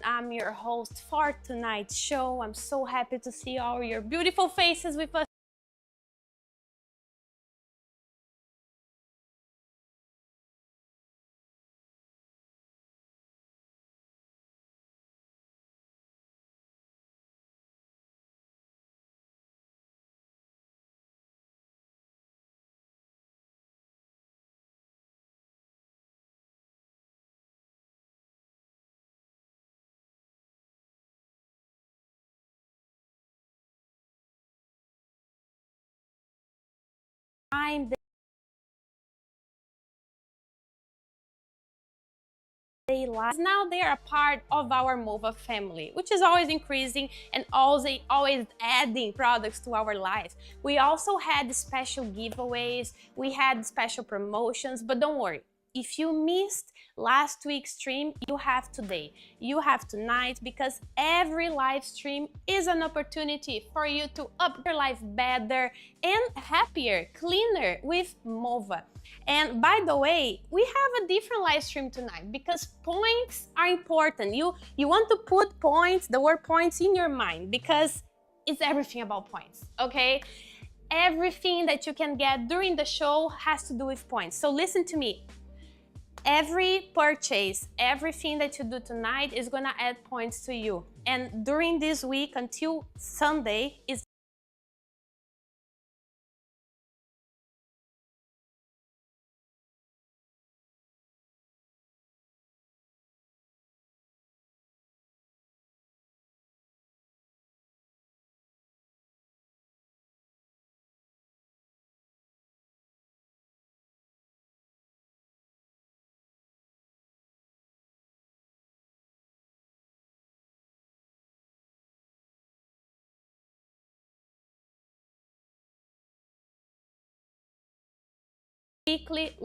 I'm your host for tonight's show. I'm so happy to see all your beautiful faces with us. I'm now they are a part of our MOVA family, which is always increasing and always adding products to our life. We also had special giveaways, we had special promotions, but don't worry. If you missed last week's stream, you have today, you have tonight, because every live stream is an opportunity for you to up your life better and happier, cleaner with MOVA. And by the way, we have a different live stream tonight because points are important. You want to put points, the word points, in your mind because it's everything about points, okay? Everything that you can get during the show has to do with points. So listen to me. Every purchase, everything that you do tonight is gonna add points to you. And during this week until Sunday is weekly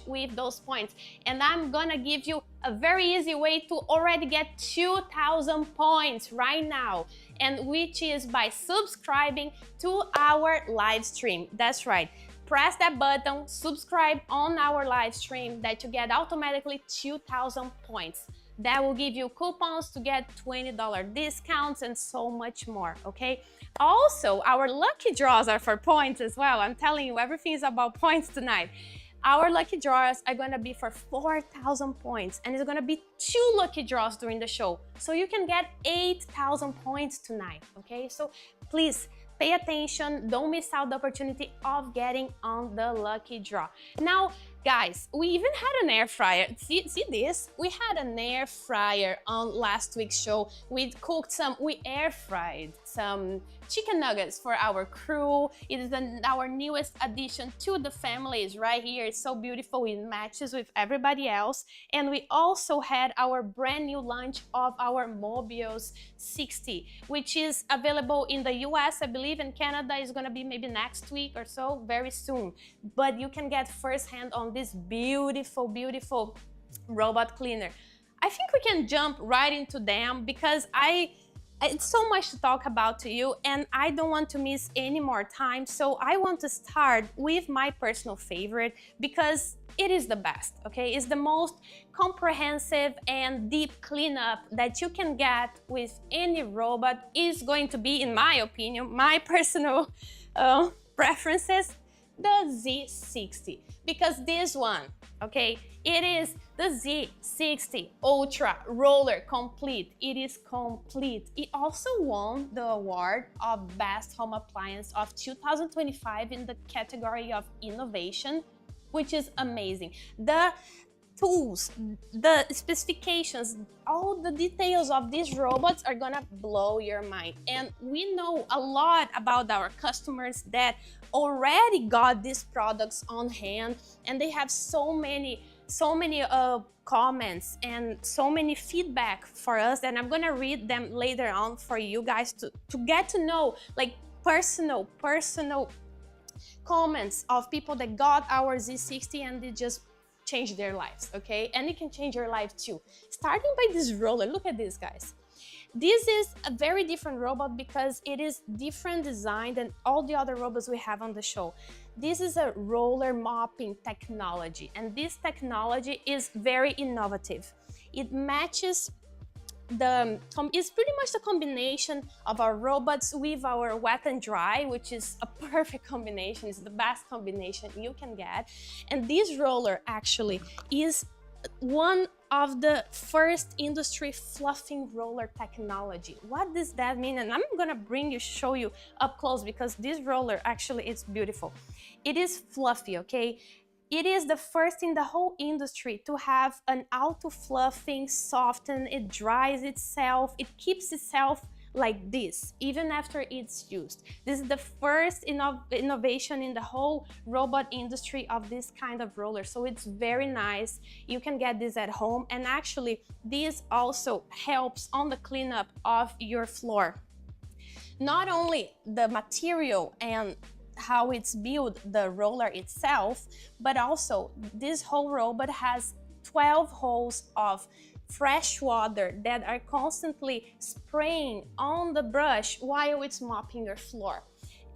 with those points, and I'm gonna give you a very easy way to already get 2,000 points right now, and which is by subscribing to our live stream. That's right, press that button, subscribe on our live stream, that you get automatically 2,000 points. That will give you coupons to get $20 discounts and so much more, okay? Also, our lucky draws are for points as well. I'm telling you, everything is about points tonight. Our lucky draws are gonna be for 4,000 points, and it's gonna be 2 lucky draws during the show. So you can get 8,000 points tonight, okay? So please pay attention, don't miss out the opportunity of getting on the lucky draw. Now, guys, we even had an air fryer. See this? We had an air fryer on last week's show. We air fried some chicken nuggets for our crew. It is our newest addition to the family. It's right here. It's so beautiful. It matches with everybody else. And we also had our brand new launch of our Mobius 60, which is available in the US, I believe, and Canada is gonna be maybe next week or so, very soon. But you can get firsthand on this beautiful, beautiful robot cleaner. I think we can jump right into them because it's so much to talk about to you and I don't want to miss any more time. So I want to start with my personal favorite because it is the best, okay? It's the most comprehensive and deep cleanup that you can get with any robot. Is going to be, in my opinion, my personal preferences, the Z60, because this one, okay, it is the Z60 Ultra Roller Complete. It is complete. It also won the award of Best Home Appliance of 2025 in the category of innovation, which is amazing. The tools, the specifications, all the details of these robots are gonna blow your mind. And we know a lot about our customers that already got these products on hand, and they have so many comments and so many feedback for us, and I'm gonna read them later on for you guys to get to know, like, personal comments of people that got our Z60 and they just changed their lives, okay? And it can change your life too. Starting by this roller, look at this, guys. This is a very different robot because it is different design than all the other robots we have on the show. This is a roller mopping technology, and this technology is very innovative. It matches it's pretty much the combination of our robots with our wet and dry, which is a perfect combination. It's the best combination you can get. And this roller actually is one of the first industry fluffing roller technology. What does that mean? And I'm gonna show you up close, because this roller actually is beautiful. It is fluffy, okay? It is the first in the whole industry to have an auto-fluffing, soften, it dries itself, it keeps itself like this, even after it's used. This is the first innovation in the whole robot industry of this kind of roller. So it's very nice. You can get this at home. And actually, this also helps on the cleanup of your floor. Not only the material and how it's built, the roller itself, but also this whole robot has 12 holes of fresh water that are constantly spraying on the brush while it's mopping your floor.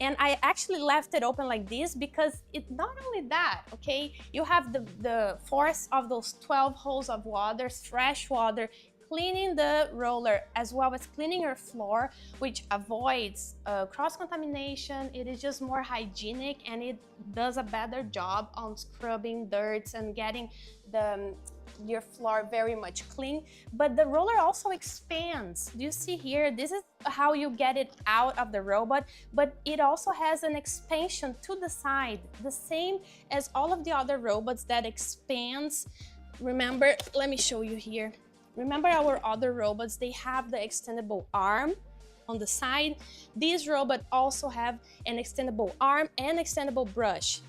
And I actually left it open like this because it not only that, okay, you have the force of those 12 holes of water, fresh water, cleaning the roller as well as cleaning your floor, which avoids cross-contamination. It is just more hygienic, and it does a better job on scrubbing dirts and getting your floor very much clean. But the roller also expands. Do you see here? This is how you get it out of the robot, but it also has an expansion to the side, the same as all of the other robots that expands. Remember, let me show you here. Remember our other robots, they have the extendable arm on the side. These robots also have an extendable arm and extendable brush,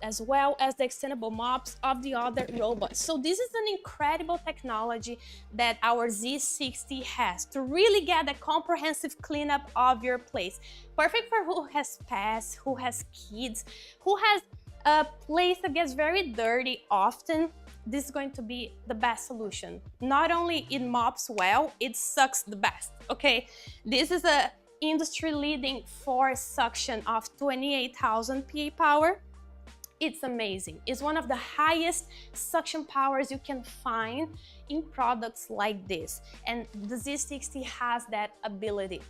as well as the extendable mops of the other robots. So this is an incredible technology that our Z60 has to really get a comprehensive cleanup of your place. Perfect for who has pets, who has kids, who has a place that gets very dirty often. This is going to be the best solution. Not only it mops well, it sucks the best, okay? This is a industry-leading force suction of 28,000 PA power. It's amazing. It's one of the highest suction powers you can find in products like this. And the Z60 has that ability.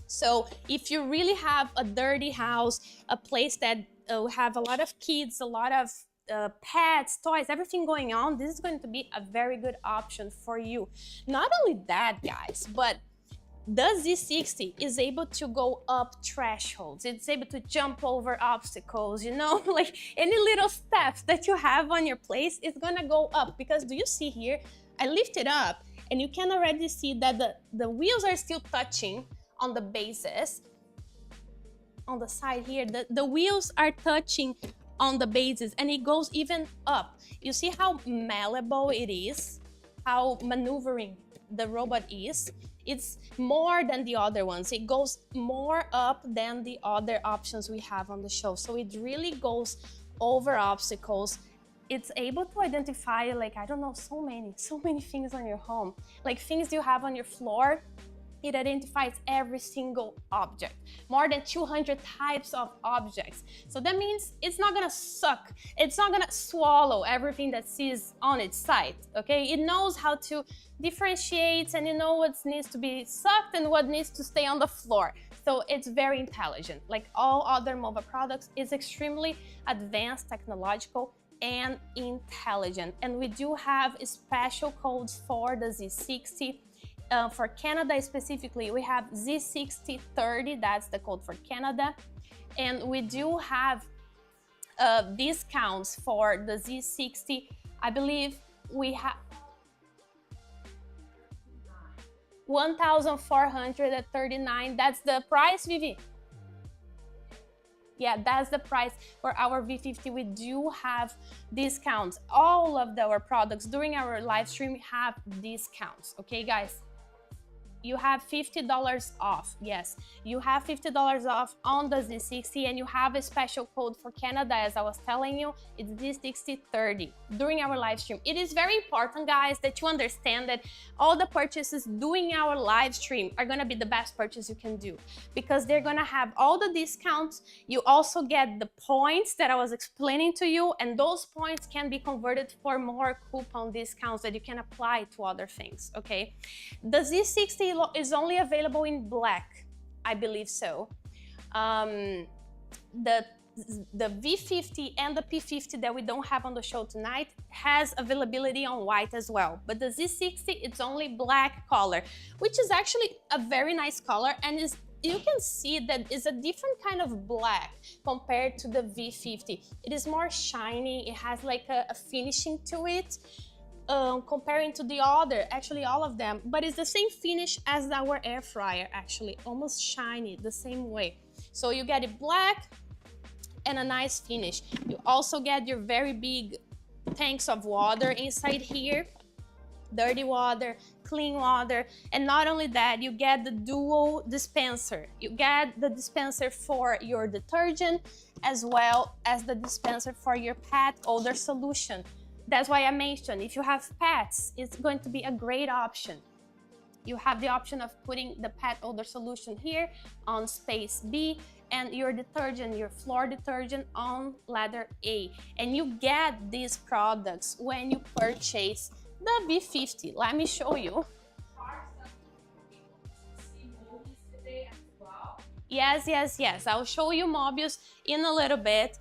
So if you really have a dirty house, a place that have a lot of kids, a lot of pets, toys, everything going on, this is going to be a very good option for you. Not only that, guys, but the Z60 is able to go up thresholds. It's able to jump over obstacles, you know, like any little steps that you have on your place is gonna go up. Because do you see here, I lift it up and you can already see that the wheels are still touching on the bases. On the side here, the wheels are touching on the bases, and it goes even up. You see how malleable it is, how maneuvering the robot is. It's more than the other ones. It goes more up than the other options we have on the show. So it really goes over obstacles. It's able to identify, like, I don't know, so many things on your home, like things you have on your floor. It identifies every single object, more than 200 types of objects. So that means it's not gonna suck. It's not gonna swallow everything that sees on its side, okay? It knows how to differentiate, and you know what needs to be sucked and what needs to stay on the floor. So it's very intelligent. Like all other MOVA products, it's extremely advanced, technological, and intelligent. And we do have special codes for the Z60. For Canada specifically, we have Z6030, that's the code for Canada. And we do have discounts for the Z60. I believe we have 1,439. That's the price, Vivi? Yeah, that's the price for our V50. We do have discounts. All of our products during our live stream have discounts, okay, guys? you have $50 off. Yes, you have $50 off on the Z60, and you have a special code for Canada, as I was telling you. It's Z6030 during our live stream. It is very important, guys, that you understand that all the purchases during our live stream are gonna be the best purchase you can do, because they're gonna have all the discounts. You also get the points that I was explaining to you, and those points can be converted for more coupon discounts that you can apply to other things, okay? The Z60 is only available in black, I believe so. The V50 and the P50 that we don't have on the show tonight has availability on white as well. But the Z60, it's only black color, which is actually a very nice color, and you can see that it's a different kind of black compared to the V50. It is more shiny, it has like a finishing to it. Comparing to the other, actually all of them, but it's the same finish as our air fryer, actually almost shiny the same way. So you get it black and a nice finish. You also get your very big tanks of water inside here, dirty water, clean water, and not only that, you get the dual dispenser. You get the dispenser for your detergent as well as the dispenser for your pet odor solution. That's why I mentioned, if you have pets, it's going to be a great option. You have the option of putting the pet odor solution here on space B, and your detergent, your floor detergent, on ladder A. And you get these products when you purchase the V50. Let me show you. Yes, yes, yes. I'll show you Mobius in a little bit.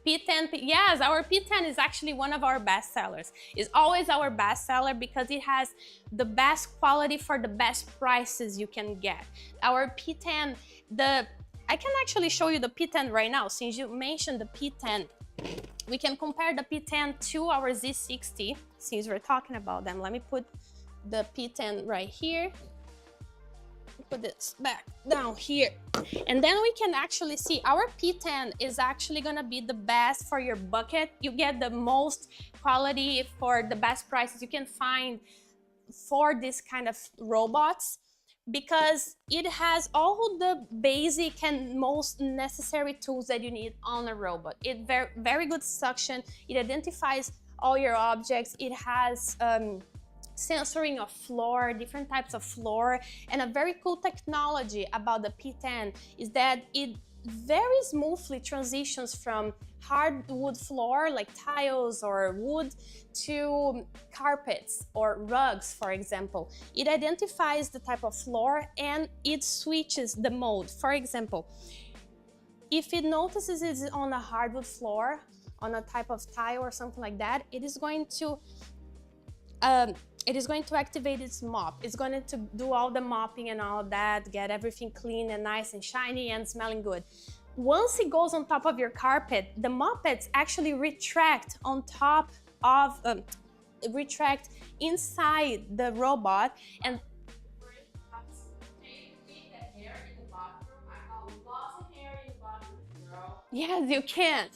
P10, yes, our P10 is actually one of our best sellers. It's always our best seller because it has the best quality for the best prices you can get. Our P10, I can actually show you the P10 right now. Since you mentioned the P10, we can compare the P10 to our Z60, since we're talking about them. Let me put the P10 right here. Put this back down here, and then we can actually see our P10 is actually gonna be the best for your bucket. You get the most quality for the best prices you can find for this kind of robots, because it has all the basic and most necessary tools that you need on a robot. It very good suction. It identifies all your objects. It has sensoring of floor, different types of floor, and a very cool technology about the P10 is that it very smoothly transitions from hardwood floor like tiles or wood to carpets or rugs, for example. It identifies the type of floor and it switches the mode. For example, if it notices it's on a hardwood floor, on a type of tile or something like that, it is going to activate its mop. It's going to do all the mopping and all of that, get everything clean and nice and shiny and smelling good. Once it goes on top of your carpet, the moppets actually retract on top of, retract inside the robot, and yes, you can.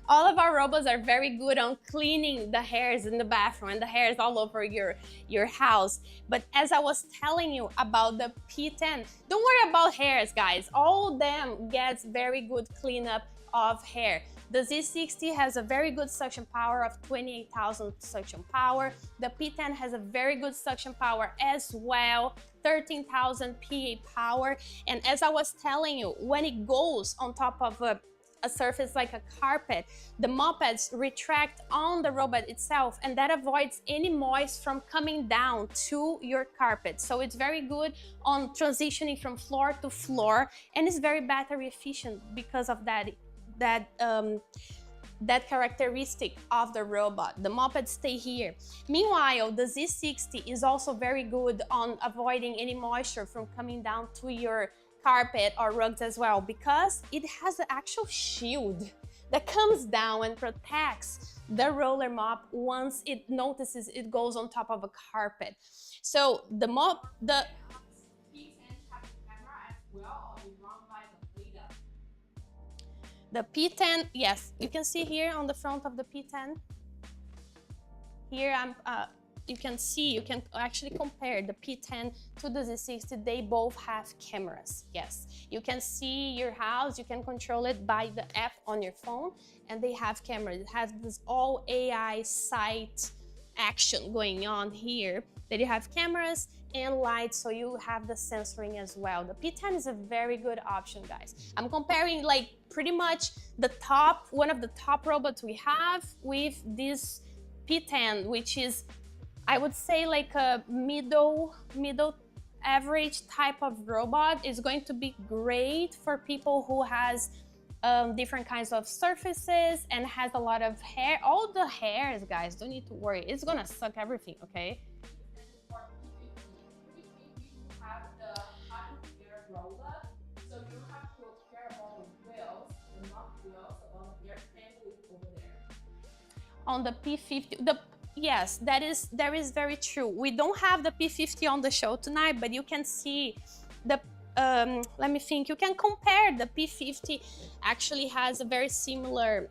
All of our robots are very good on cleaning the hairs in the bathroom and the hairs all over your house. But as I was telling you about the P10, don't worry about hairs, guys. All of them gets very good cleanup of hair. The Z60 has a very good suction power of 28,000 suction power. The P10 has a very good suction power as well, 13,000 PA power. And as I was telling you, when it goes on top of a surface like a carpet, the moppets retract on the robot itself, and that avoids any moist from coming down to your carpet. So it's very good on transitioning from floor to floor, and it's very battery efficient because of that characteristic of the robot. The moppets stay here. Meanwhile, the Z60 is also very good on avoiding any moisture from coming down to your carpet or rugs as well, because it has an actual shield that comes down and protects the roller mop once it notices it goes on top of a carpet. So the mop, the The P10, yes, you can see here on the front of the P10. Here you can actually compare the P10 to the Z60. They both have cameras. Yes, you can see your house, you can control it by the app on your phone, and they have cameras. It has this all AI site action going on here, that you have cameras and lights, so you have the sensoring as well. The P10 is a very good option, guys. I'm comparing like pretty much one of the top robots we have with this P10, which is, I would say, like a middle average type of robot. Is going to be great for people who has different kinds of surfaces and has a lot of hair. All the hairs, guys, don't need to worry. It's gonna suck everything, okay? So you have to care about the wheels and not wheels, about the bandwidth over there. On the P50, yes, there is very true. We don't have the P50 on the show tonight, but you can see the, let me think, you can compare. The P50 actually has a very similar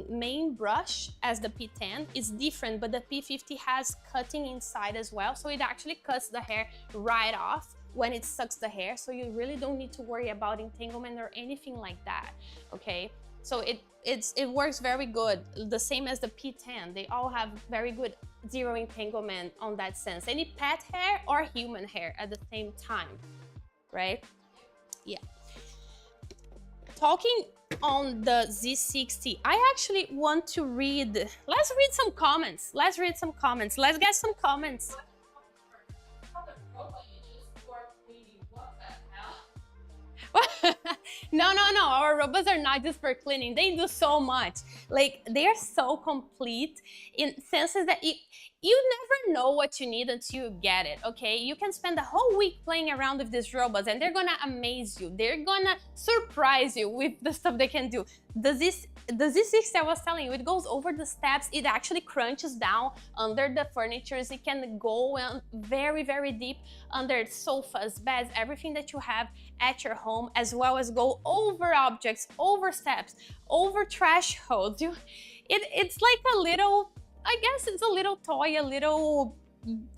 main brush as the P10. It's different, but the P50 has cutting inside as well. So it actually cuts the hair right off when it sucks the hair. So you really don't need to worry about entanglement or anything like that, okay? So it works very good, the same as the P10. They all have very good zero entanglement on that sense. Any pet hair or human hair at the same time, right? Yeah. Talking on the Z60, I actually want to read, let's read some comments. Let's get some comments. No, our robots are not just for cleaning. They do so much. Like, they are so complete in senses that you never know what you need until you get it, okay? You can spend the whole week playing around with these robots and they're gonna amaze you. They're gonna surprise you with the stuff they can do. The Z60 I was telling you, it goes over the steps. It actually crunches down under the furniture. It can go very, very deep under sofas, beds, everything that you have at your home, as well as go over objects, over steps, over thresholds. It's like a little, I guess it's a little toy, a little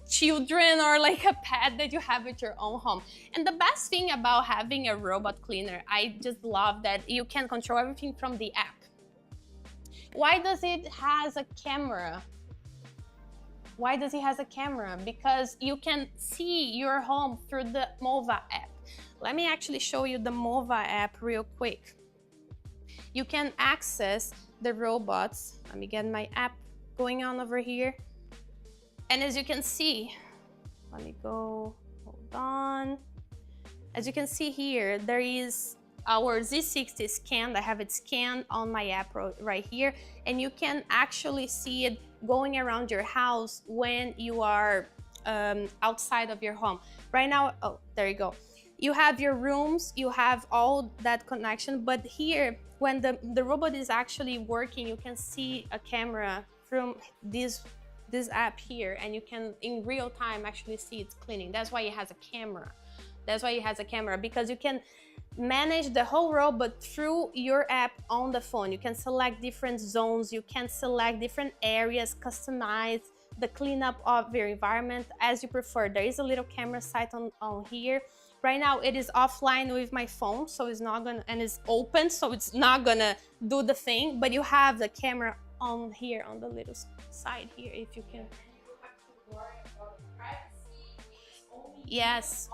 children, or like a pet that you have at your own home. And the best thing about having a robot cleaner, I just love that you can control everything from the app. Why does it has a camera? Why does it has a camera? Because you can see your home through the MOVA app. Let me actually show you the MOVA app real quick. You can access the robots. Let me get my app going on over here. And as you can see, let me go, hold on. As you can see here, there is our Z60 scanned. I have it scanned on my app right here. And you can actually see it going around your house when you are outside of your home. Right now, oh, there you go. You have your rooms, you have all that connection, but here, when the robot is actually working, you can see a camera from this app here, and you can, in real time, actually see it's cleaning. That's why it has a camera. That's why it has a camera, because you can manage the whole robot through your app on the phone. You can select different zones, you can select different areas, customize the cleanup of your environment as you prefer. There is a little camera site on here. Right now it is offline with my phone, so it's not gonna, and it's open, so it's not gonna do the thing, but you have the camera on here, on the little side here, if you can. Yes.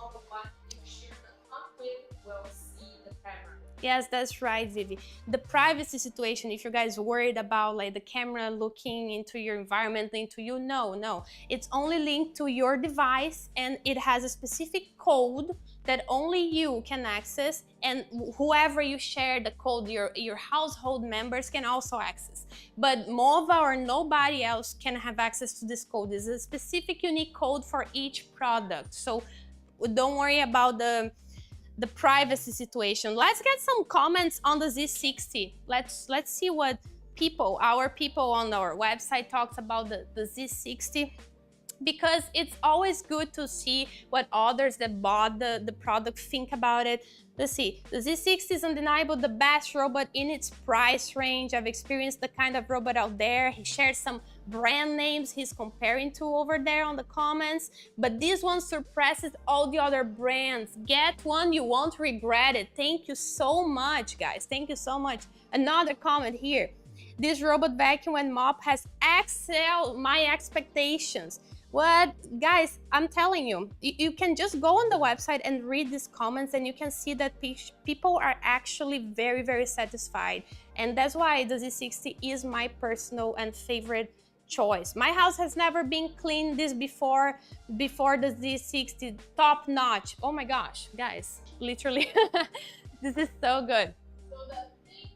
Yes, that's right, Vivi. The privacy situation, if you guys worried about like the camera looking into your environment, into you, no. It's only linked to your device, and it has a specific code that only you can access, and whoever you share the code, your household members can also access. But MOVA or nobody else can have access to this code. It's a specific unique code for each product. So don't worry about the privacy situation. Let's get some comments on the Z60. Let's see what our people on our website talks about the Z60, because it's always good to see what others that bought the product think about it. Let's see, the Z60 is undeniable the best robot in its price range. I've experienced the kind of robot out there. He shared some brand names he's comparing to over there on the comments, but this one surpasses all the other brands. Get one, you won't regret it. Thank you so much, guys. Thank you so much. Another comment here. This robot vacuum and mop has excelled my expectations. What, guys, I'm telling you, you can just go on the website and read these comments and you can see that people are actually very, very satisfied. And that's why the Z60 is my personal and favorite choice. My house has never been cleaned this before the Z60, top notch. Oh my gosh, guys, literally, this is so good. So the thing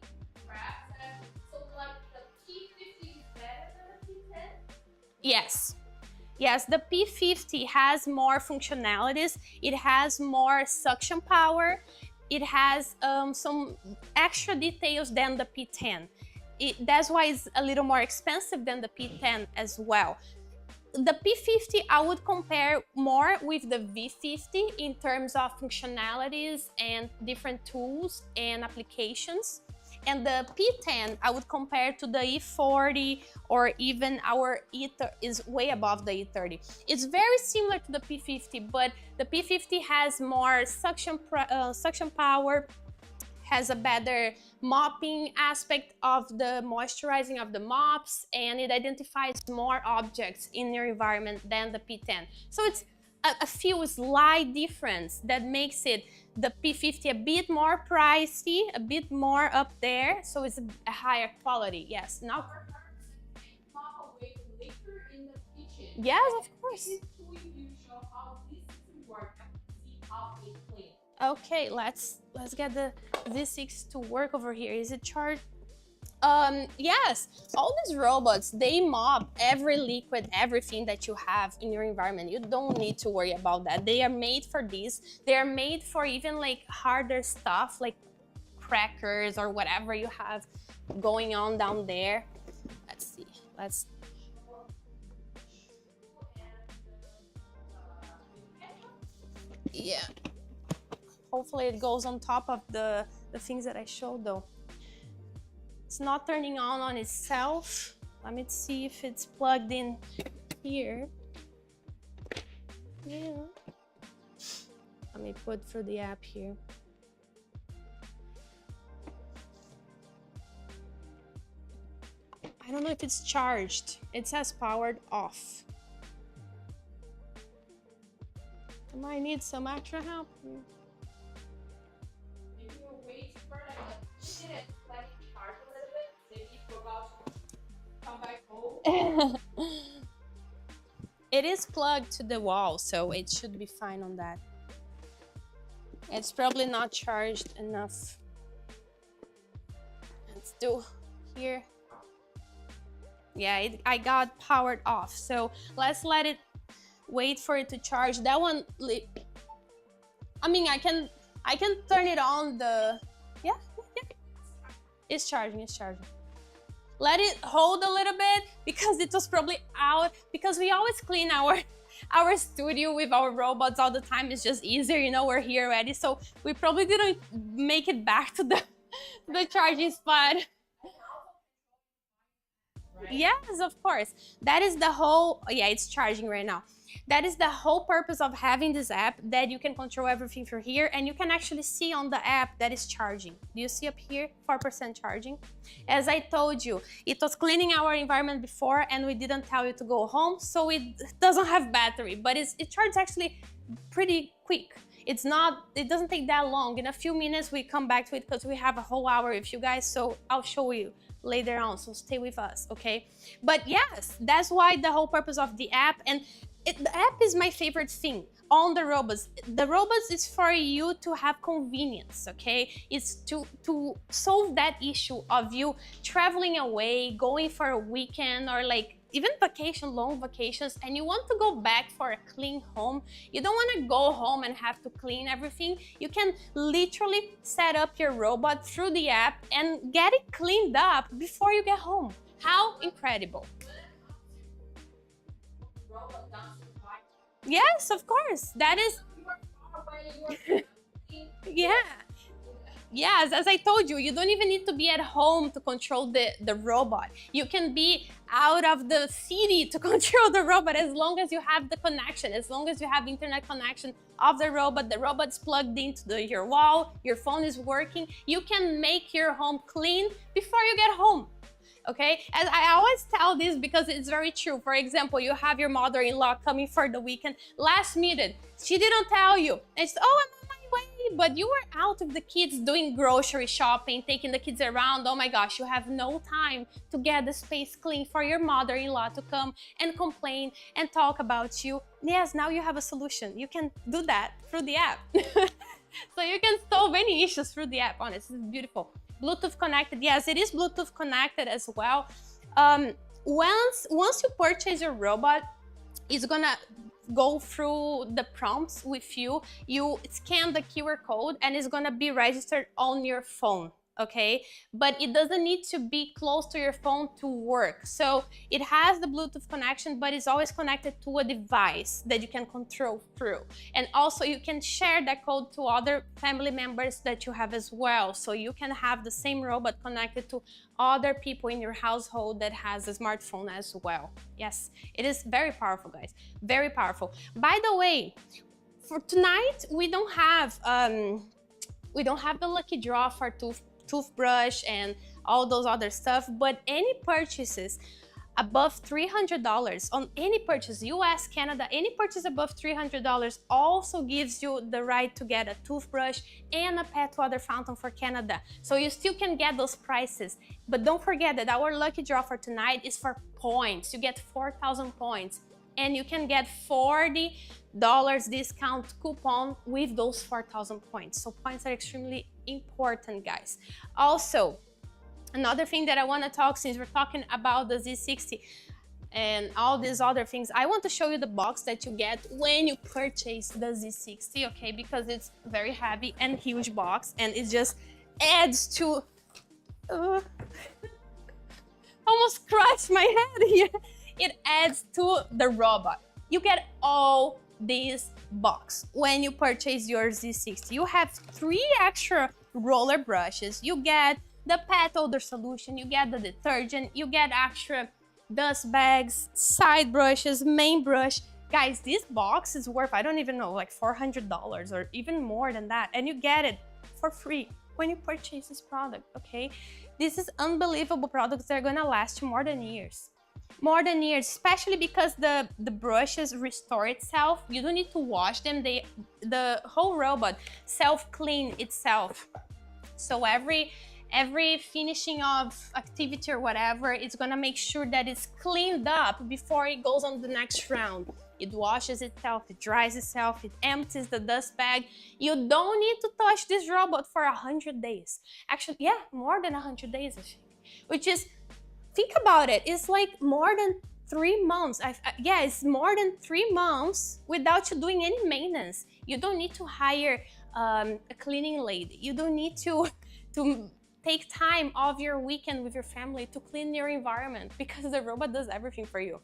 wraps and so like the P50 is better than the P10? Yes. Yes, the P50 has more functionalities. It has more suction power. It has some extra details than the P10. That's why it's a little more expensive than the P10 as well. The P50 I would compare more with the V50 in terms of functionalities and different tools and applications. And the P10 I would compare to the E40 or even our E30 is way above the E30. It's very similar to the P50, but the P50 has more suction power, has a better mopping aspect of the moisturizing of the mops, and it identifies more objects in your environment than the P10. So it's a few slight difference that makes it the P50 a bit more pricey, a bit more up there, so it's a higher quality. Yes, now. Yes, of course. Okay, let's get the Z6 to work over here. Is it charged? Yes, all these robots, they mop every liquid, everything that you have in your environment. You don't need to worry about that. They are made for this. They are made for even like harder stuff, like crackers or whatever you have going on down there. Let's see, yeah. Hopefully it goes on top of the things that I showed though. It's not turning on itself. Let me see if it's plugged in here. Yeah. Let me put through the app here. I don't know if it's charged. It says powered off. I might need some extra help here. Maybe we'll wait for like a minute. It is plugged to the wall, so it should be fine on that. It's probably not charged enough. Let's do here. Yeah, I got powered off, so let's let it wait for it to charge. That one, I mean, I can turn it on the, yeah. It's charging. Let it hold a little bit because it was probably out, because we always clean our studio with our robots all the time. It's just easier, you know, we're here already. So we probably didn't make it back to the charging spot. Right. Yes, of course. That is the whole, yeah, it's charging right now. That is the whole purpose of having this app, that you can control everything from here, and you can actually see on the app that is charging. Do you see up here, 4% charging? As I told you, it was cleaning our environment before and we didn't tell you to go home, so it doesn't have battery, but it charges actually pretty quick. It doesn't take that long. In a few minutes, we come back to it because we have a whole hour with you guys, so I'll show you later on, so stay with us, okay? But yes, that's why the whole purpose of the app, and the app is my favorite thing on the robots. The robots is for you to have convenience, okay? It's to solve that issue of you traveling away, going for a weekend or like even long vacations, and you want to go back for a clean home. You don't want to go home and have to clean everything. You can literally set up your robot through the app and get it cleaned up before you get home. How incredible. Yes, of course. That is, yeah. Yes, as I told you, you don't even need to be at home to control the robot. You can be out of the city to control the robot as long as you have the connection, as long as you have internet connection of the robot's plugged into your wall, your phone is working. You can make your home clean before you get home. Okay, and I always tell this because it's very true. For example, you have your mother-in-law coming for the weekend, last minute, she didn't tell you, and she said, oh, I'm on my way, but you were out with the kids doing grocery shopping, taking the kids around. Oh my gosh, you have no time to get the space clean for your mother-in-law to come and complain and talk about you. Yes, now you have a solution. You can do that through the app. So you can solve any issues through the app. Honestly, it's beautiful. Bluetooth connected, yes, it is Bluetooth connected as well. Once you purchase your robot, it's gonna go through the prompts with you. You scan the QR code and it's gonna be registered on your phone. Okay, but it doesn't need to be close to your phone to work. So it has the Bluetooth connection, but it's always connected to a device that you can control through. And also you can share that code to other family members that you have as well. So you can have the same robot connected to other people in your household that has a smartphone as well. Yes, it is very powerful, guys, very powerful. By the way, for tonight, we don't have the lucky draw for toothbrush and all those other stuff, but any purchases above $300 on any purchase, US, Canada, any purchase above $300 also gives you the right to get a toothbrush and a pet water fountain for Canada. So you still can get those prices, but don't forget that our lucky draw for tonight is for points. You get 4,000 points and you can get $40 discount coupon with those 4,000 points. So points are extremely important, guys. Also, another thing that I want to talk, since we're talking about the Z60 and all these other things, I want to show you the box that you get when you purchase the Z60, okay? Because it's very heavy and huge box, and it just adds to... almost crushed my head here. It adds to the robot. You get all this box when you purchase your Z60. You have 3 extra roller brushes. You get the pet odor solution, you get the detergent, you get extra dust bags, side brushes, main brush. Guys, this box is worth, I don't even know, like $400 or even more than that. And you get it for free when you purchase this product, okay? This is unbelievable products that are gonna last you more than years. More than years, especially because the brushes restore itself. You don't need to wash them. The whole robot self-clean itself. So every finishing of activity or whatever, it's gonna make sure that it's cleaned up before it goes on the next round. It washes itself, it dries itself, it empties the dust bag. You don't need to touch this robot for 100 days. Actually, yeah, more than 100 days, I think. Which is, think about it, it's like more than 3 months. Yeah, it's more than 3 months without you doing any maintenance. You don't need to hire a cleaning lady. You don't need to take time off your weekend with your family to clean your environment, because the robot does everything for you.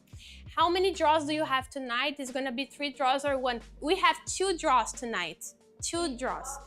How many draws do you have tonight? It's gonna be 3 draws or 1. We have 2 draws tonight. 2 draws.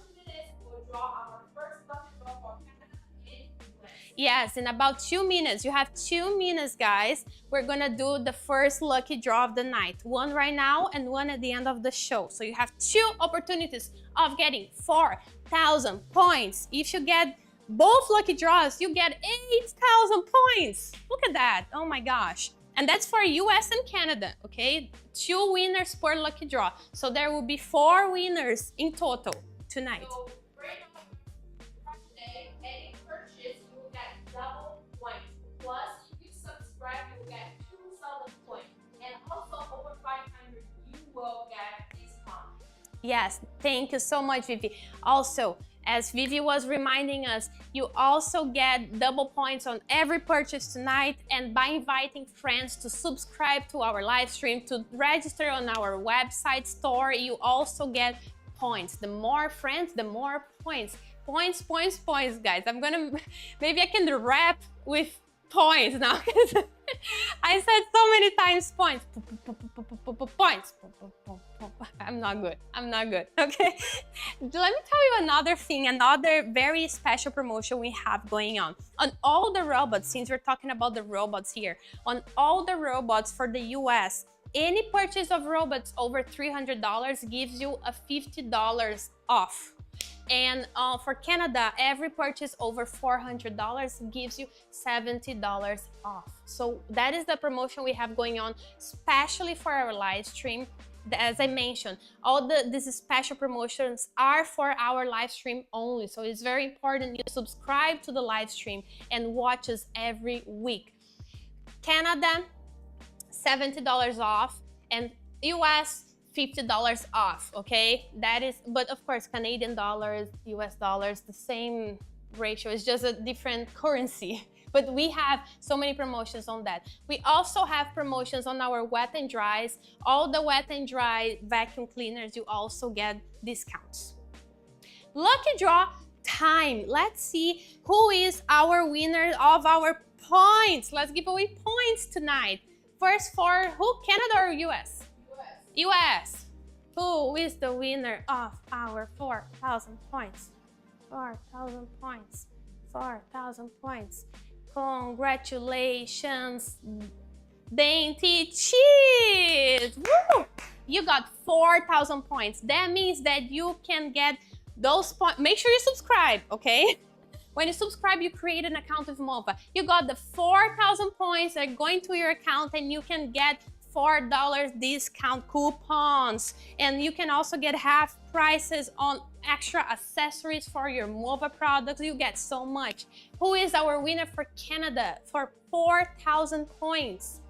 Yes, in about 2 minutes. You have 2 minutes, guys. We're gonna do the first lucky draw of the night. 1 right now and 1 at the end of the show. So you have 2 opportunities of getting 4,000 points. If you get both lucky draws, you get 8,000 points. Look at that. Oh my gosh. And that's for US and Canada, okay? 2 winners per lucky draw. So there will be 4 winners in total tonight. So right now, Friday, any purchase, you will get double points. Plus, if you subscribe, you will get 2,000 points. And also over 500, you will get discount. Yes, thank you so much, Vivi. Also, as Vivi was reminding us, you also get double points on every purchase tonight, and by inviting friends to subscribe to our live stream, to register on our website store, you also get points. The more friends, the more points. Points, points, points, guys. Maybe I can rap with points now, because I said so many times points. Points. I'm not good. I'm not good. Okay. Let me tell you another thing, another very special promotion we have going on. On all the robots, since we're talking about the robots here, on all the robots for the US, any purchase of robots over $300 gives you a $50 off. And for Canada, every purchase over $400 gives you $70 off. So that is the promotion we have going on, especially for our live stream. As I mentioned, all these special promotions are for our live stream only. So it's very important you subscribe to the live stream and watch us every week. Canada, $70 off, and US, $50 off, okay? That is, but of course, Canadian dollars, US dollars, the same ratio, it's just a different currency. But we have so many promotions on that. We also have promotions on our wet and dries. All the wet and dry vacuum cleaners, you also get discounts. Lucky draw time. Let's see who is our winner of our points. Let's give away points tonight. First for who, Canada or US? US. Who is the winner of our 4,000 points? 4,000 points. 4,000 points. Congratulations, Dainty Cheese! Woo! You got 4,000 points. That means that you can get those points. Make sure you subscribe, okay? When you subscribe, you create an account with MOVA. You got the 4,000 points that are going to your account, and you can get $4 discount coupons. And you can also get half prices on extra accessories for your MOVA products. You get so much. Who is our winner for Canada for 4,000 points?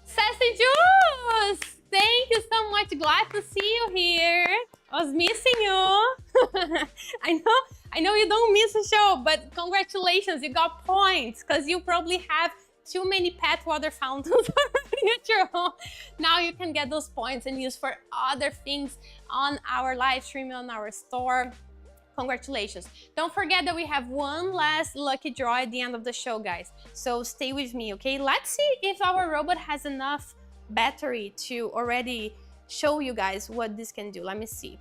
Sassy Juice! Thank you so much. Glad to see you here. I was missing you. I know you don't miss a show, but congratulations, you got points because you probably have too many pet water fountains already at your home. Now you can get those points and use for other things on our live stream, on our store. Congratulations. Don't forget that we have one last lucky draw at the end of the show, guys. So stay with me, okay? Let's see if our robot has enough battery to already show you guys what this can do. Let me see.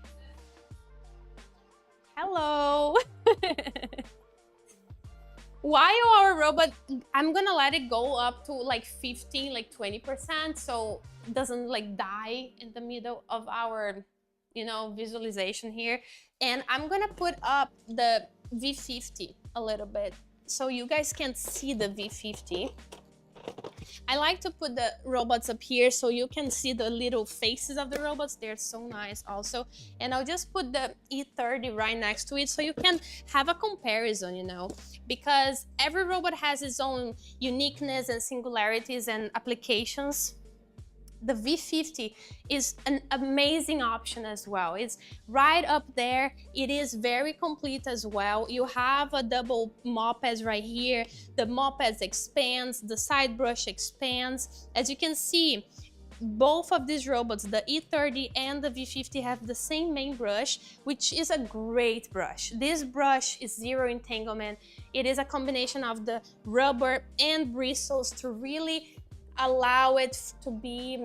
Hello. While our robot, I'm gonna let it go up to like 15, like 20%, so it doesn't like die in the middle of our, you know, visualization here. And I'm gonna put up the V50 a little bit so you guys can see the V50. I like to put the robots up here so you can see the little faces of the robots. They're so nice also. And I'll just put the E30 right next to it so you can have a comparison, you know, because every robot has its own uniqueness and singularities and applications. The V50 is an amazing option as well. It's right up there. It is very complete as well. You have a double mop pads right here. The mop pads expands, the side brush expands. As you can see, both of these robots, the E30 and the V50, have the same main brush, which is a great brush. This brush is zero entanglement. It is a combination of the rubber and bristles to really allow it to be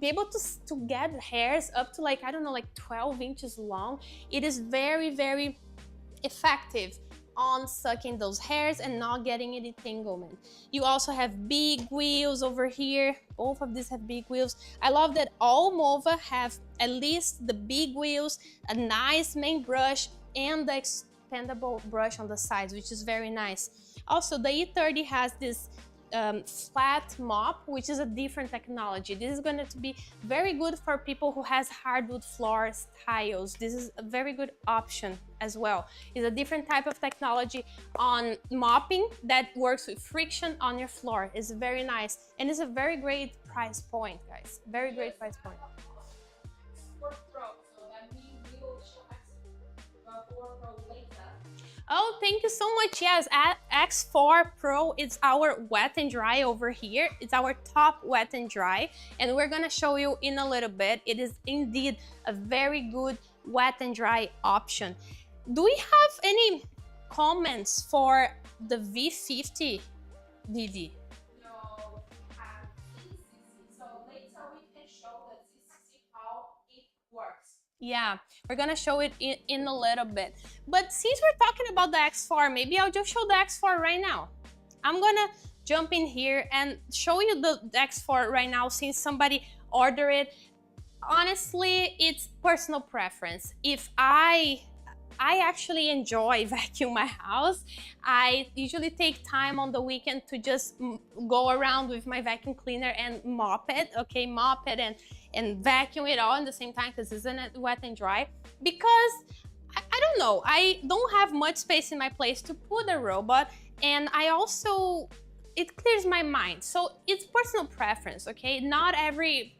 able to get hairs up to like, I don't know, like 12 inches long. It is very, very effective on sucking those hairs and not getting any entanglement. You also have big wheels over here. Both of these have big wheels. I love that all MOVA have at least the big wheels, a nice main brush, and the expandable brush on the sides, which is very nice. Also, the E30 has this flat mop, which is a different technology. This is going to be very good for people who has hardwood floors, tiles. This is a very good option as well. It's a different type of technology on mopping that works with friction on your floor. It's very nice, and it's a very great price point, guys. Very great price point. Oh, thank you so much. Yes, X4 Pro is our wet and dry over here. It's our top wet and dry, and we're gonna show you in a little bit. It is indeed a very good wet and dry option. Do we have any comments for the V50, Vivi? No, so later we can show the CCC how Yeah, we're gonna show it in a little bit. But since we're talking about the X4, maybe I'll just show the X4 right now. I'm gonna jump in here and show you the X4 right now since somebody ordered it. Honestly, it's personal preference. If I actually enjoy vacuum my house. I usually take time on the weekend to just go around with my vacuum cleaner and mop it, okay? Mop it and vacuum it all at the same time because isn't it wet and dry? Because I don't know, I don't have much space in my place to put a robot, and I also, it clears my mind. So it's personal preference, okay? Not every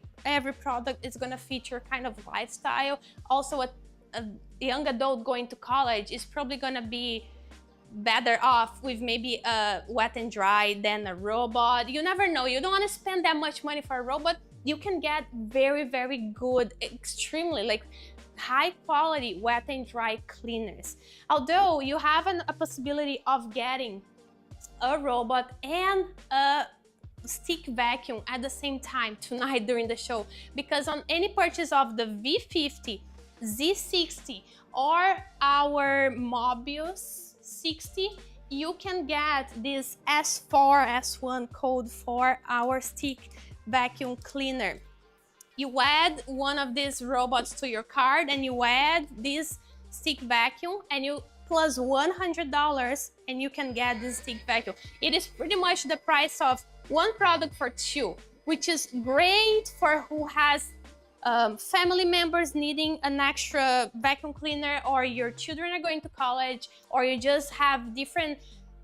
product is gonna fit your kind of lifestyle. Also, a young adult going to college is probably gonna be better off with maybe a wet and dry than a robot. You never know. You don't want to spend that much money for a robot. You can get very, very good, extremely like high quality wet and dry cleaners. Although you have a possibility of getting a robot and a stick vacuum at the same time tonight during the show, because on any purchase of the V50, Z60 or our Mobius 60, you can get this S4, S1 code for our stick vacuum cleaner. You add one of these robots to your card and you add this stick vacuum and you plus $100 and you can get this stick vacuum. It is pretty much the price of one product for two, which is great for who has family members needing an extra vacuum cleaner, or your children are going to college, or you just have different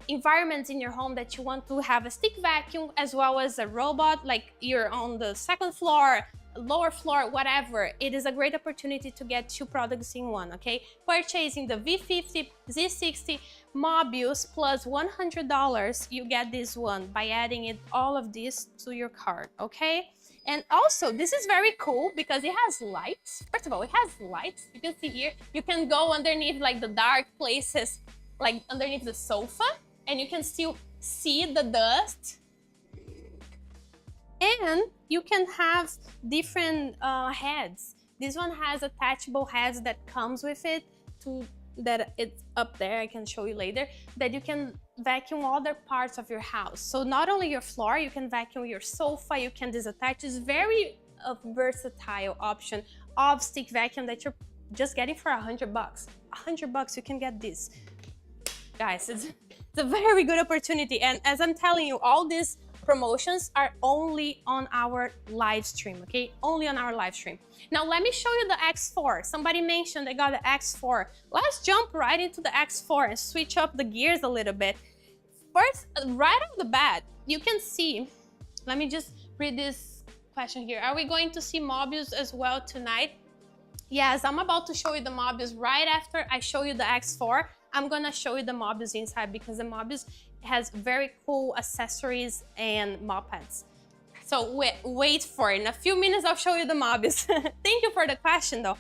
environments in your home that you want to have a stick vacuum as well as a robot, like you're on the second floor, lower floor, whatever. It is a great opportunity to get two products in one, okay? Purchasing the V50, Z60, Mobius plus $100, you get this one by adding it all of this to your cart, okay? And also, this is very cool because it has lights. First of all, it has lights. You can see here, you can go underneath like the dark places, like underneath the sofa, and you can still see the dust. And you can have different heads. This one has attachable heads that comes with it, that it's up there, I can show you later, that you can vacuum other parts of your house. So not only your floor, you can vacuum your sofa, you can disattach. It's very versatile option of stick vacuum that you're just getting for $100. $100, you can get this. Guys, it's a very good opportunity. And as I'm telling you, all these promotions are only on our live stream, okay? Only on our live stream. Now, let me show you the X4. Somebody mentioned they got the X4. Let's jump right into the X4 and switch up the gears a little bit. First, right off the bat, you can see, let me just read this question here. Are we going to see Mobius as well tonight? Yes, I'm about to show you the Mobius right after I show you the X4. I'm gonna show you the Mobius inside because the Mobius has very cool accessories and mop pads. So wait for it. In a few minutes, I'll show you the Mobius. Thank you for the question though.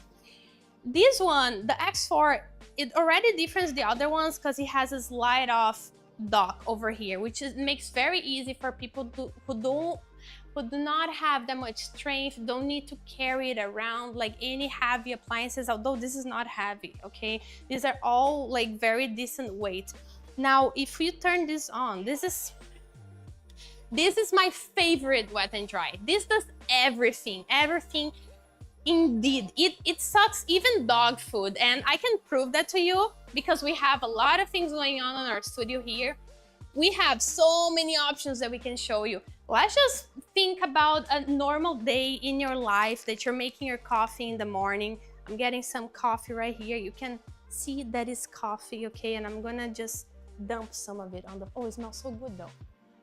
This one, the X4, it already differs the other ones because it has a slide off dock over here, which makes very easy for people who do not have that much strength, don't need to carry it around like any heavy appliances, although this is not heavy, okay? These are all like very decent weight. Now, if you turn this on, this is my favorite wet and dry. This does everything indeed. It sucks even dog food, and I can prove that to you because we have a lot of things going on in our studio here. We have so many options that we can show you. Let's just think about a normal day in your life that you're making your coffee in the morning. I'm getting some coffee right here. You can see that is coffee, okay? And I'm gonna just dump some of it on the, oh, it smells so good though.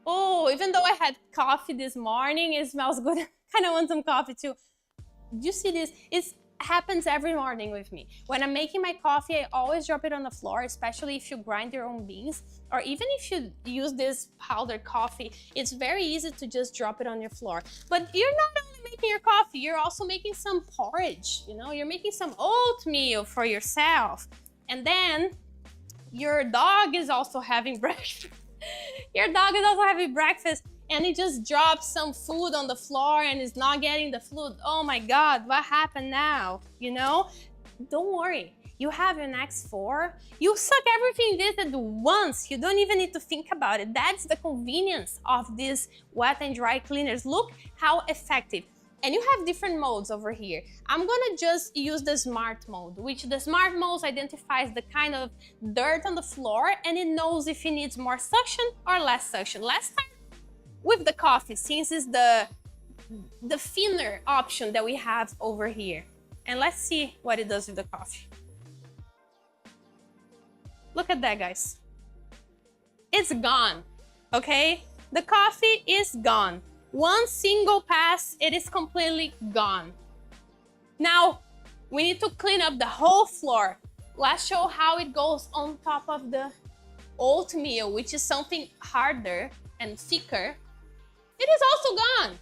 Oh, even though I had coffee this morning, it smells good. I kind of want some coffee too. Do you see this? It happens every morning with me. When I'm making my coffee, I always drop it on the floor, especially if you grind your own beans, or even if you use this powdered coffee, it's very easy to just drop it on your floor. But you're not only making your coffee, you're also making some porridge, you know, you're making some oatmeal for yourself. And then your dog is also having breakfast. Your dog is also having breakfast. and it just dropped some food on the floor and is not getting the food. Oh my God, what happened now? You know, don't worry. You have your next 4. You suck everything this at once. You don't even need to think about it. That's the convenience of these wet and dry cleaners. Look how effective. And you have different modes over here. I'm gonna just use the smart mode, which the smart mode identifies the kind of dirt on the floor and it knows if it needs more suction or less suction. Let's start with the coffee, since it's the thinner option that we have over here. And let's see what it does with the coffee. Look at that, guys. It's gone, okay? The coffee is gone. One single pass, it is completely gone. Now, we need to clean up the whole floor. Let's show how it goes on top of the oatmeal, which is something harder and thicker. It is also gone.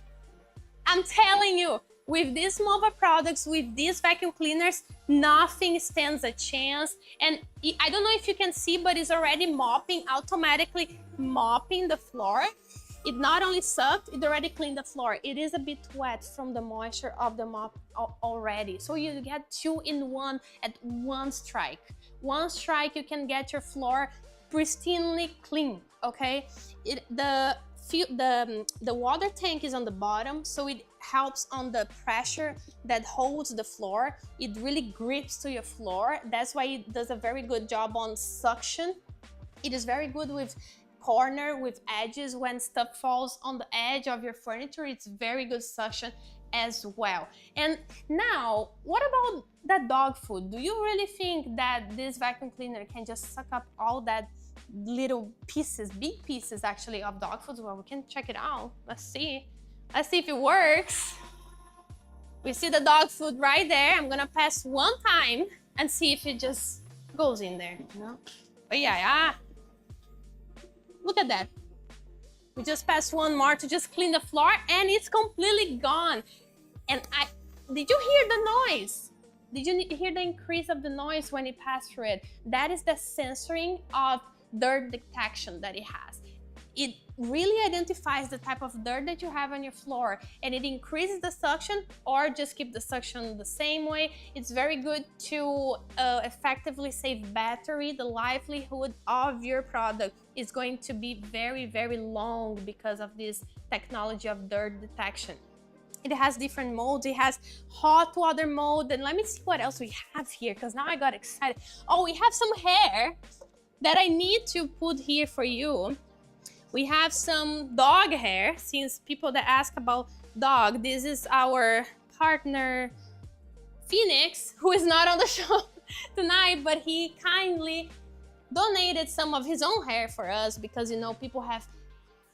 I'm telling you, with these MOVA products, with these vacuum cleaners, nothing stands a chance. And I don't know if you can see, but it's already mopping, automatically mopping the floor. It not only sucked, it already cleaned the floor. It is a bit wet from the moisture of the mop already. So you get 2 in 1 at one strike. One strike, you can get your floor pristinely clean, okay? The water tank is on the bottom, so it helps on the pressure that holds the floor. It really grips to your floor. That's why it does a very good job on suction. It is very good with corner, with edges. When stuff falls on the edge of your furniture, it's very good suction as well. And now, what about that dog food? Do you really think that this vacuum cleaner can just suck up all that little pieces, big pieces actually, of dog food? Well, we can check it out. Let's see if it works. We see the dog food right there. I'm gonna pass one time and see if it just goes in there, you know? But yeah. Look at that. We just passed one more to just clean the floor and it's completely gone. And did you hear the noise? Did you hear the increase of the noise when it passed through it? That is the sensoring of dirt detection that it has. It really identifies the type of dirt that you have on your floor, and it increases the suction or just keep the suction the same way. It's very good to effectively save battery. The livelihood of your product is going to be very, very long because of this technology of dirt detection. It has different modes. It has hot water mode. And let me see what else we have here, because now I got excited. Oh, we have some hair that I need to put here for you. We have some dog hair, since people that ask about dog. This is our partner, Phoenix, who is not on the show tonight, but he kindly donated some of his own hair for us, because, you know, people have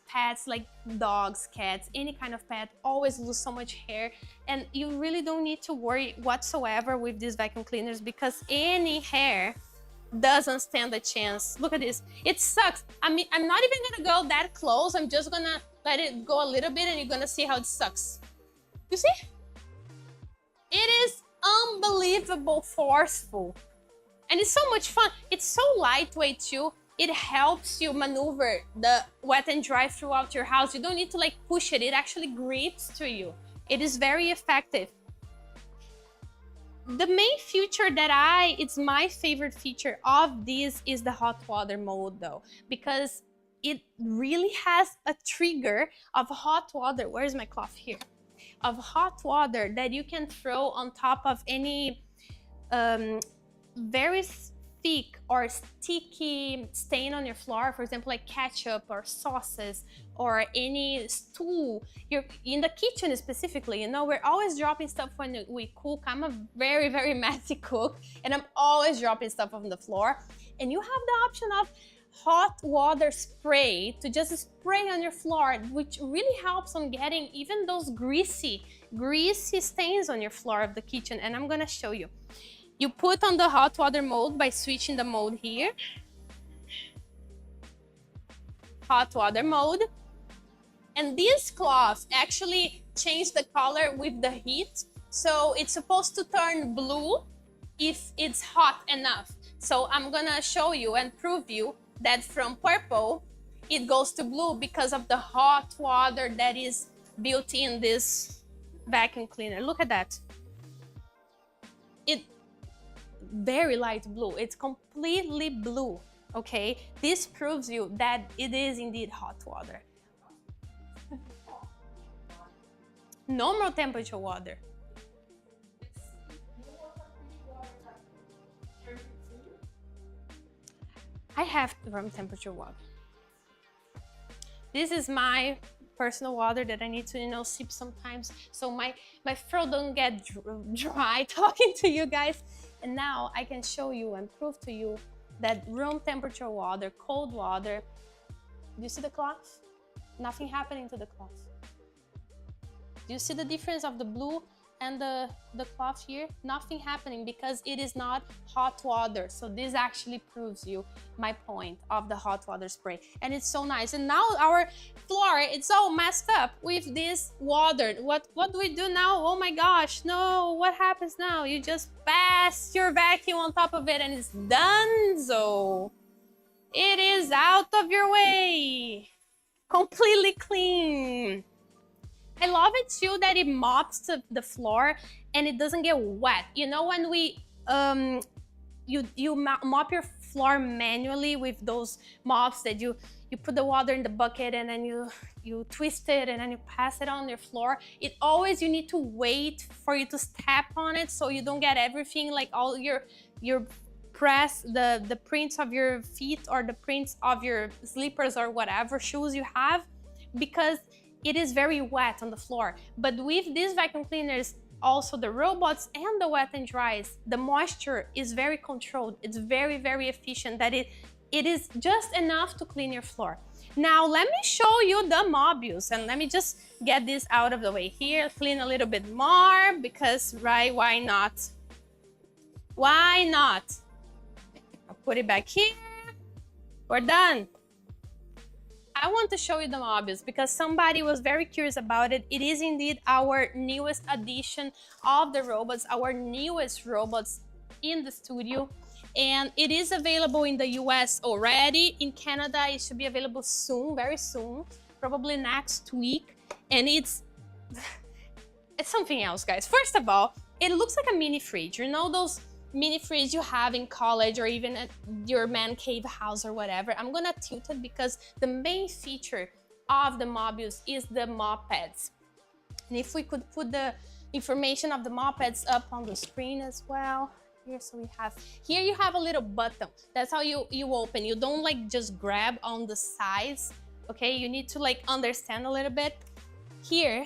pets like dogs, cats, any kind of pet, always lose so much hair. And you really don't need to worry whatsoever with these vacuum cleaners, because any hair doesn't stand a chance. Look at this. It sucks. I mean, I'm not even gonna go that close. I'm just gonna let it go a little bit and you're gonna see how it sucks. You see? It is unbelievable forceful. And it's so much fun. It's so lightweight too. It helps you maneuver the wet and dry throughout your house. You don't need to like push it. It actually grips to you. It is very effective. The main feature that it's my favorite feature of this is the hot water mode though, because it really has a trigger of hot water. Where's my cloth? Here. Of hot water that you can throw on top of any very thick or sticky stain on your floor, for example, like ketchup or sauces or any stew. You're in the kitchen specifically, you know, we're always dropping stuff when we cook. I'm a very, very messy cook, and I'm always dropping stuff on the floor. And you have the option of hot water spray to just spray on your floor, which really helps on getting even those greasy stains on your floor of the kitchen. And I'm gonna show you. You put on the hot water mode by switching the mode here. Hot water mode. And this cloth actually changed the color with the heat. So it's supposed to turn blue if it's hot enough. So I'm gonna show you and prove you that from purple, it goes to blue because of the hot water that is built in this vacuum cleaner. Look at that. It very light blue. It's completely blue, okay? This proves you that it is indeed hot water. Normal temperature water. I have room temperature water. This is my personal water that I need to, you know, sip sometimes, so my throat don't get dry talking to you guys. And now I can show you and prove to you that room temperature water, cold water, do you see the cloth? Nothing happening to the cloth. Do you see the difference of the blue and the cloth here? Nothing happening because it is not hot water. So this actually proves you my point of the hot water spray. And it's so nice. And now our floor, it's all messed up with this water. What do we do now? Oh my gosh, no, what happens now? You just pass your vacuum on top of it and it's done. So it is out of your way. Completely clean. I love it too that it mops the floor and it doesn't get wet. You know, when we you mop your floor manually with those mops that you put the water in the bucket and then you twist it and then you pass it on your floor. It always, you need to wait for you to step on it so you don't get everything, like all your press, the prints of your feet or the prints of your slippers or whatever shoes you have, because it is very wet on the floor. But with these vacuum cleaners, also the robots and the wet and dries, the moisture is very controlled. It's very, very efficient, that it is just enough to clean your floor. Now, let me show you the Mobius, and let me just get this out of the way here, clean a little bit more, because, right, why not? Why not? I'll put it back here. We're done. I want to show you the Mobius because somebody was very curious about it. It is indeed our newest addition of the robots, our newest robots in the studio. And it is available in the US already. In Canada, it should be available soon, very soon, probably next week. And it's something else, guys. First of all, it looks like a mini fridge. You know those mini fridge you have in college or even at your man cave house or whatever. I'm gonna tilt it because the main feature of the Mobius is the mop pads. And if we could put the information of the mop pads up on the screen as well. Here, so we have, here you have a little button. That's how you open. You don't like just grab on the sides, okay? You need to like understand a little bit. Here,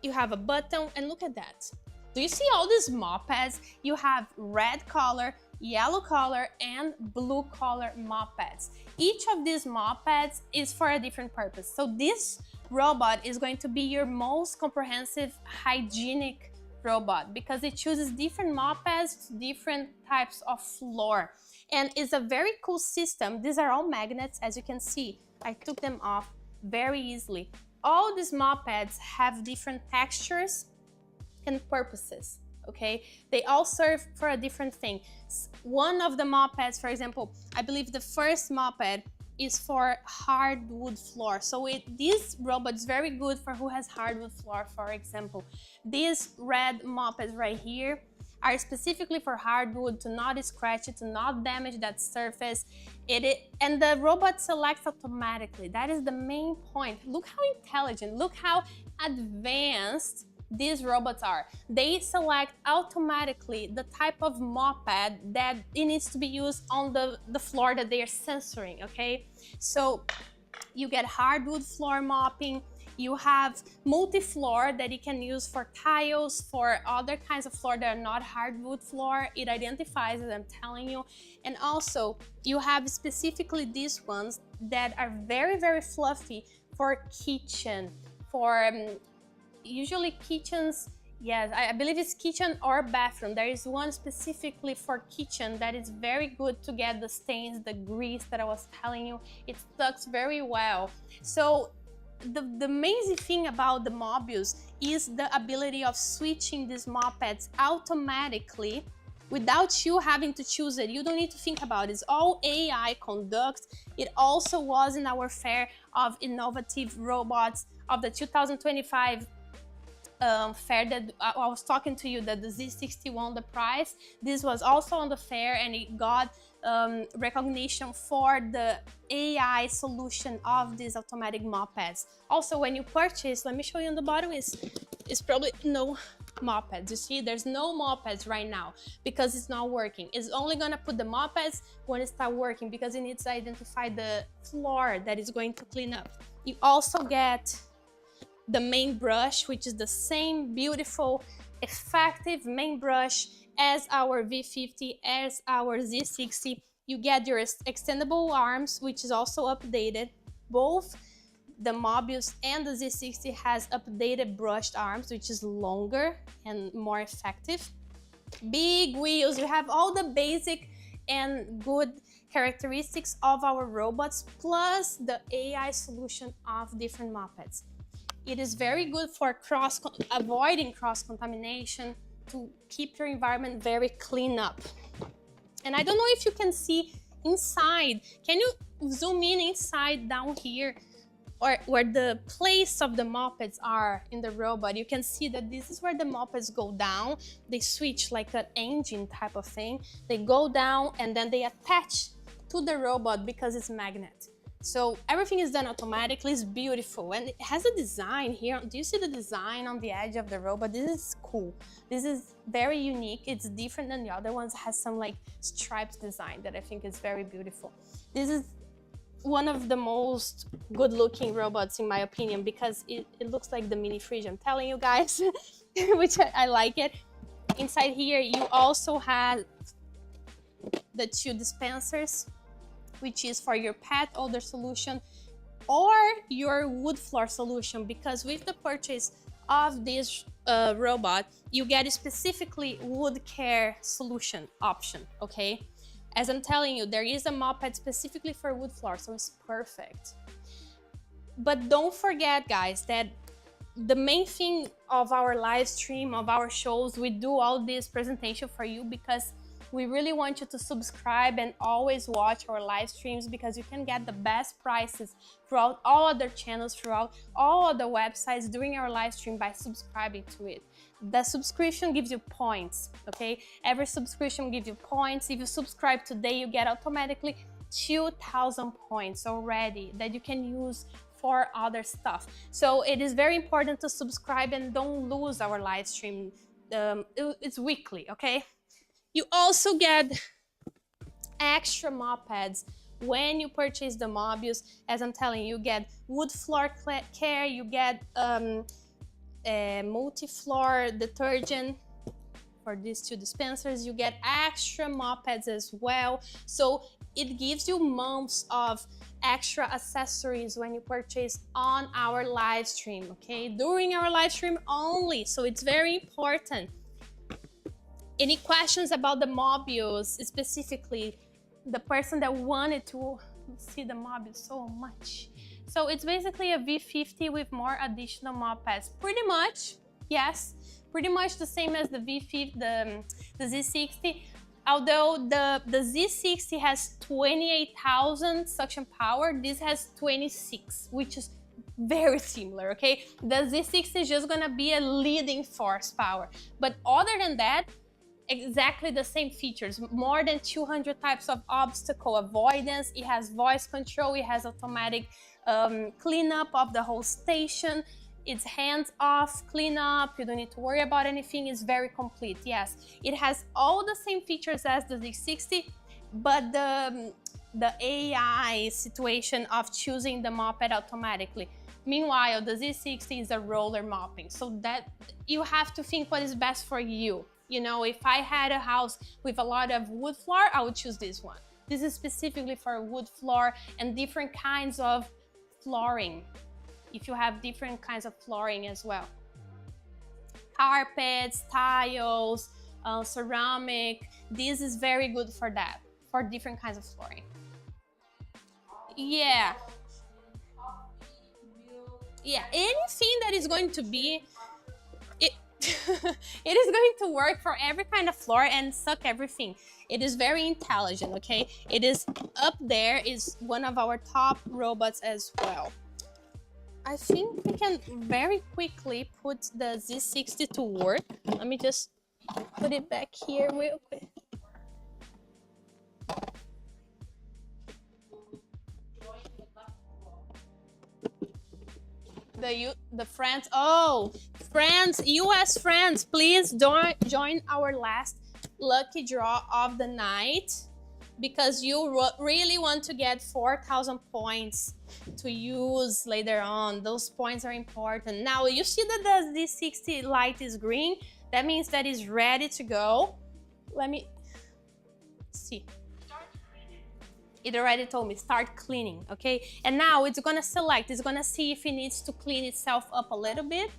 you have a button and look at that. Do you see all these mop pads? You have red color, yellow color, and blue color mop pads. Each of these mop pads is for a different purpose. So this robot is going to be your most comprehensive hygienic robot because it chooses different mop pads to different types of floor. And it's a very cool system. These are all magnets, as you can see. I took them off very easily. All these mop pads have different textures and purposes, okay? They all serve for a different thing. One of the mop pads, for example, I believe the first mop pad is for hardwood floor. So this robot is very good for who has hardwood floor, for example. These red mop pads right here are specifically for hardwood, to not scratch it, to not damage that surface. And the robot selects automatically. That is the main point. Look how intelligent, look how advanced these robots are. They select automatically the type of mop pad that it needs to be used on the floor that they are censoring, okay? So you get hardwood floor mopping, you have multi-floor that you can use for tiles, for other kinds of floor that are not hardwood floor. It identifies it, I'm telling you. And also you have specifically these ones that are very, very fluffy for kitchen, for usually kitchens. Yes, I believe it's kitchen or bathroom. There is one specifically for kitchen that is very good to get the stains, the grease that I was telling you. It sucks very well. So the amazing thing about the Mobius is the ability of switching these mop pads automatically without you having to choose it. You don't need to think about it. It's all AI conduct. It also was in our fair of innovative robots of the 2025 fair that I was talking to you, that the Z60 won the prize. This was also on the fair, and it got recognition for the AI solution of these automatic mopeds. Also, when you purchase, let me show you on the bottom, is probably no mopeds. You see, there's no mopeds right now because it's not working. It's only gonna put the mopeds when it starts working, because it needs to identify the floor that is going to clean up. You also get the main brush, which is the same beautiful, effective main brush as our V50, as our Z60. You get your extendable arms, which is also updated. Both the Mobius and the Z60 has updated brushed arms, which is longer and more effective. Big wheels, you have all the basic and good characteristics of our robots, plus the AI solution of different mopeds. It is very good for avoiding cross-contamination, to keep your environment very clean up. And I don't know if you can see inside. Can you zoom in inside down here, or where the place of the mopeds are in the robot? You can see that this is where the mopeds go down. They switch like an engine type of thing. They go down and then they attach to the robot because it's magnet. So everything is done automatically. It's beautiful, and it has a design here. Do you see the design on the edge of the robot? This is cool. This is very unique. It's different than the other ones. It has some like stripes design that I think is very beautiful. This is one of the most good looking robots in my opinion, because it looks like the mini fridge, I'm telling you guys, which I like it. Inside here you also have the 2 dispensers, which is for your pet odor solution or your wood floor solution, because with the purchase of this robot, you get a specifically wood care solution option, okay? As I'm telling you, there is a moped specifically for wood floor, so it's perfect. But don't forget, guys, that the main thing of our live stream, of our shows, we do all this presentation for you because we really want you to subscribe and always watch our live streams, because you can get the best prices throughout all other channels, throughout all other websites during our live stream by subscribing to it. The subscription gives you points, okay? Every subscription gives you points. If you subscribe today, you get automatically 2,000 points already that you can use for other stuff. So it is very important to subscribe and don't lose our live stream. It's weekly, okay? You also get extra mopeds when you purchase the Mobius. As I'm telling you, you get wood floor care, you get multi-floor detergent for these 2 dispensers, you get extra mopeds as well. So it gives you months of extra accessories when you purchase on our live stream, okay? During our live stream only, so it's very important. Any questions about the Mobius, specifically the person that wanted to see the Mobius so much? So it's basically a V50 with more additional mopeds. Pretty much, yes, pretty much the same as the V50, the Z60. Although the Z60 has 28,000 suction power, this has 26, which is very similar, okay? The Z60 is just gonna be a leading force power. But other than that, exactly the same features, more than 200 types of obstacle avoidance. It has voice control, it has automatic cleanup of the whole station. It's hands-off cleanup, you don't need to worry about anything. It's very complete. Yes, it has all the same features as the Z60, but the AI situation of choosing the moped automatically. Meanwhile, the Z60 is a roller mopping, so that you have to think what is best for you. You know, if I had a house with a lot of wood floor, I would choose this one. This is specifically for wood floor and different kinds of flooring, if you have different kinds of flooring as well. Carpets, tiles, ceramic, this is very good for that, for different kinds of flooring. Yeah. Yeah, anything that is going to be... It is going to work for every kind of floor and suck everything. It is very intelligent, okay? It is up there, is one of our top robots as well. I think we can very quickly put the Z60 to work. Let me just put it back here real quick. The friends, oh, friends, US friends, please join our last lucky draw of the night, because you really want to get 4,000 points to use later on. Those points are important. Now you see that the Z60 light is green. That means that it's ready to go. Let me see. It already told me start cleaning, okay? And now it's gonna select, it's gonna see if it needs to clean itself up a little bit.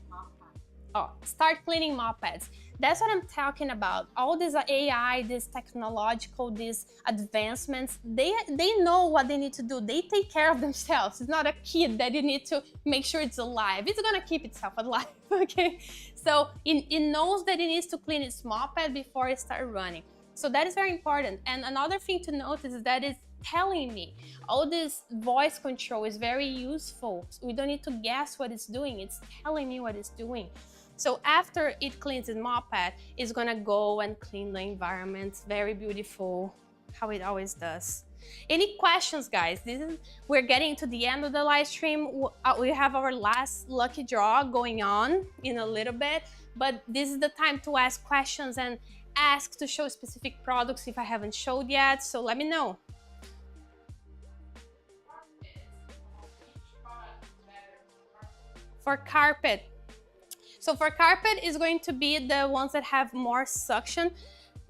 Oh, start cleaning mop pads. That's what I'm talking about. All this AI, this technological, these advancements, they know what they need to do. They take care of themselves. It's not a kid that you need to make sure it's alive. It's gonna keep itself alive, okay? So it knows that it needs to clean its mop pad before it starts running. So that is very important. And another thing to notice is that it's telling me. All this voice control is very useful. We don't need to guess what it's doing. It's telling me what it's doing. So after it cleans its mop pad, it's gonna go and clean the environment. Very beautiful, how it always does. Any questions, guys? We're getting to the end of the live stream. We have our last lucky draw going on in a little bit, but this is the time to ask questions and ask to show specific products if I haven't showed yet. So let me know. For carpet. So for carpet is going to be the ones that have more suction.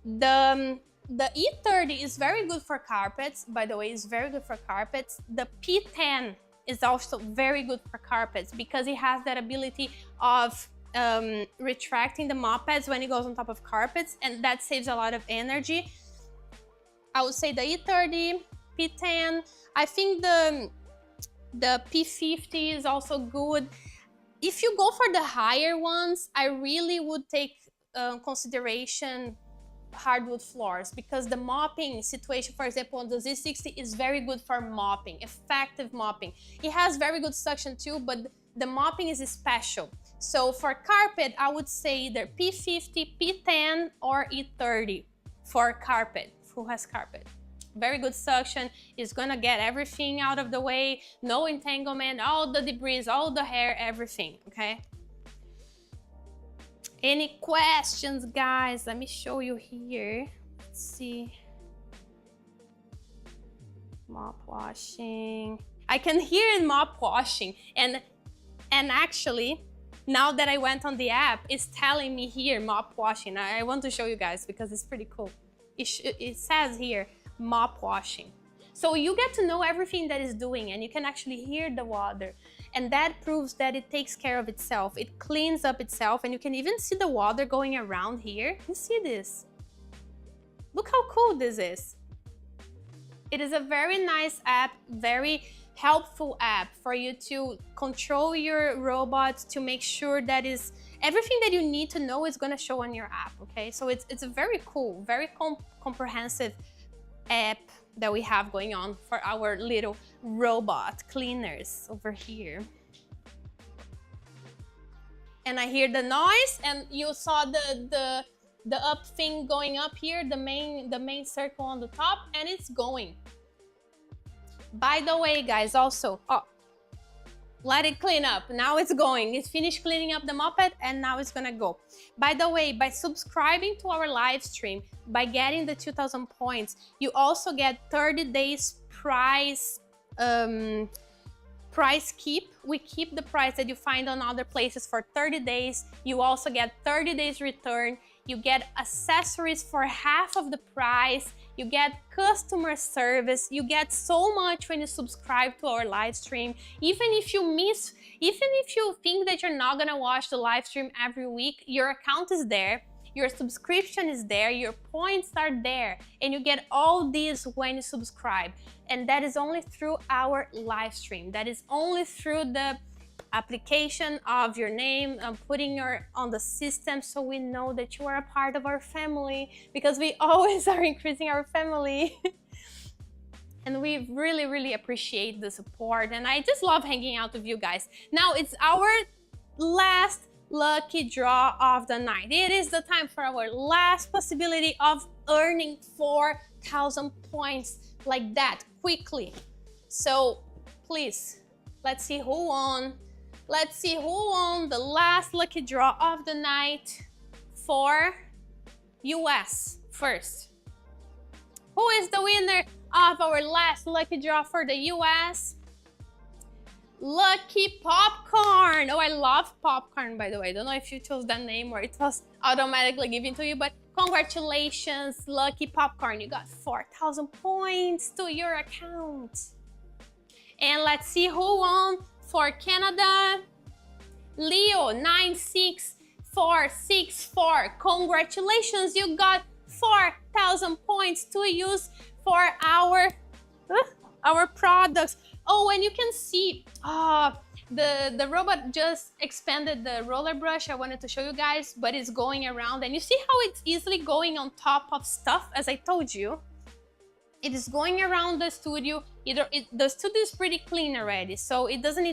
The E30 is very good for carpets, by the way, it's very good for carpets. The P10 is also very good for carpets because it has that ability of retracting the mop pads when it goes on top of carpets, and that saves a lot of energy. I would say the E30, P10. I think the P50 is also good. If you go for the higher ones, I really would take consideration hardwood floors, because the mopping situation, for example, on the Z60 is very good for mopping, effective mopping. It has very good suction too, but the mopping is special. So for carpet, I would say either P50, P10, or E30 for carpet, who has carpet. Very good suction, is gonna get everything out of the way, no entanglement, all the debris, all the hair, everything, okay? Any questions, guys? Let me show you here. Let's see. Mop washing. I can hear it mop washing, and actually, now that I went on the app, it's telling me here mop washing. I want to show you guys because it's pretty cool. It says here mop washing. So you get to know everything that it's doing, and you can actually hear the water. And that proves that it takes care of itself. It cleans up itself, and you can even see the water going around here. You see this? Look how cool this is. It is a very nice app, very helpful app for you to control your robot, to make sure that is everything that you need to know is gonna show on your app, okay? So it's a very cool, very comprehensive app that we have going on for our little robot cleaners over here. And I hear the noise, and you saw the up thing going up here, the main circle on the top, and it's going. By the way, guys, also, let it clean up. Now it's going. It's finished cleaning up the moped, and now it's gonna go. By the way, by subscribing to our live stream, by getting the 2,000 points, you also get 30 days price keep. We keep the price that you find on other places for 30 days. You also get 30 days return. You get accessories for half of the price. You get customer service. You get so much when you subscribe to our live stream. Even if you think that you're not gonna watch the live stream every week, your account is there, your subscription is there, your points are there, and you get all these when you subscribe. And that is only through our live stream. That is only through the application of your name and putting your on the system, so we know that you are a part of our family, because we always are increasing our family. And we really, really appreciate the support, and I just love hanging out with you guys. Now it's our last lucky draw of the night. It is the time for our last possibility of earning 4,000 points like that quickly. So please, let's see who won. Let's see who won the last lucky draw of the night for US first. Who is the winner of our last lucky draw for the US? Lucky Popcorn. Oh, I love popcorn, by the way. I don't know if you chose that name or it was automatically given to you, but congratulations, Lucky Popcorn. You got 4,000 points to your account. And let's see who won for Canada. Leo 96464. Congratulations, you got 4,000 points to use for our products. Oh, and you can see the robot just expanded the roller brush. I wanted to show you guys, but it's going around, and you see how it's easily going on top of stuff. As I told you, it is going around the studio. The studio is pretty clean already, so it doesn't need